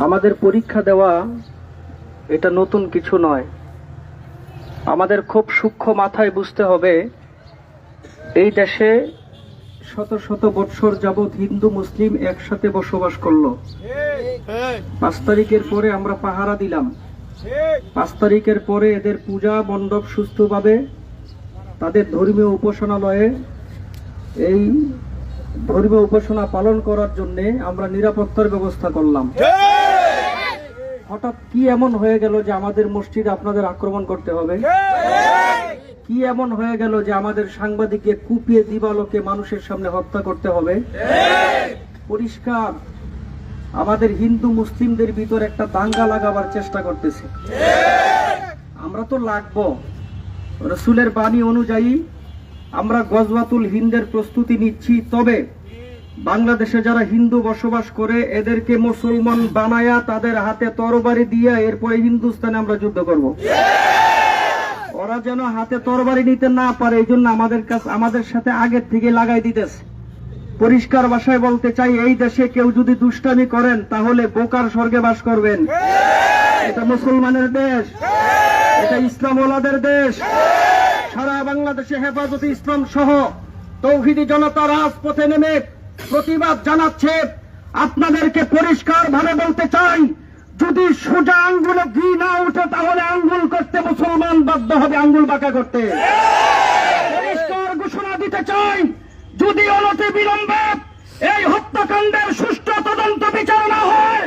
আমাদের পরীক্ষা দেওয়া এটা নতুন কিছু নয়। আমাদের খুব সূক্ষ্ম মাথায় বুঝতে হবে, এই দেশে শত শত বৎসর যাবৎ হিন্দু মুসলিম একসাথে বসবাস করলো। 5 তারিখের পরে আমরা পাহারা দিলাম। 5 তারিখের পরে এদের পূজা মণ্ডপ সুস্থভাবে তাদের ধর্মীয় উপাসনালয়ে এই ধর্মীয় উপাসনা পালন করার জন্য আমরা নিরাপত্তার ব্যবস্থা করলাম। হঠাৎ কি এমন হয়ে গেল যে আমাদের মসজিদে আপনাদের আক্রমণ করতে হবে? কি এমন হয়ে গেল যে আমাদের সাংবাদিককে কুপিয়ে দিবালোকে মানুষের সামনে হত্যা করতে হবে? পরিষ্কার আমাদের হিন্দু মুসলিমদের ভিতর একটা দাঙ্গা লাগাবার চেষ্টা করতেছে। আমরা তো লাগবো, রাসূলের বাণী অনুযায়ী আমরা গজওয়াতুল হিন্দের প্রস্তুতি নিচ্ছি। তবে বাংলাদেশে যারা হিন্দু বসবাস করে এদেরকে মুসলমান বানায়া তাদের হাতে তরবারি দিয়ে এরপরে হিন্দুস্তানে আমরা যুদ্ধ করব। ওরা যেন হাতে তরবারি নিতে না পারে, এই জন্য আমাদের সাথে আগের থেকে লাগাই দিতেছে। পরিষ্কার ভাষায় বলতে চাই, এই দেশে কেউ যদি দুষ্টামি করেন তাহলে বোকার স্বর্গে বাস করবেন। এটা মুসলমানের দেশ, এটা ইসলামওয়ালাদের দেশ। সারা বাংলাদেশে হেফাজতে ইসলাম সহ তৌহিদি জনতা রাজপথে নেমে প্রতিবাদ জানাচ্ছে। আপনাদেরকে পরিষ্কার ভাবে বলতে চাই, যদি সোজা আঙ্গুলে ঘি না উঠে তাহলে আঙ্গুল করতে মুসলমান বাধ্য হবে আঙ্গুল বাঁকা করতে। পরিষ্কার ঘোষণা দিতে চাই, যদি অনতি বিলম্বে এই হত্যাকাণ্ডের সুষ্ঠু তদন্ত বিচার না হয়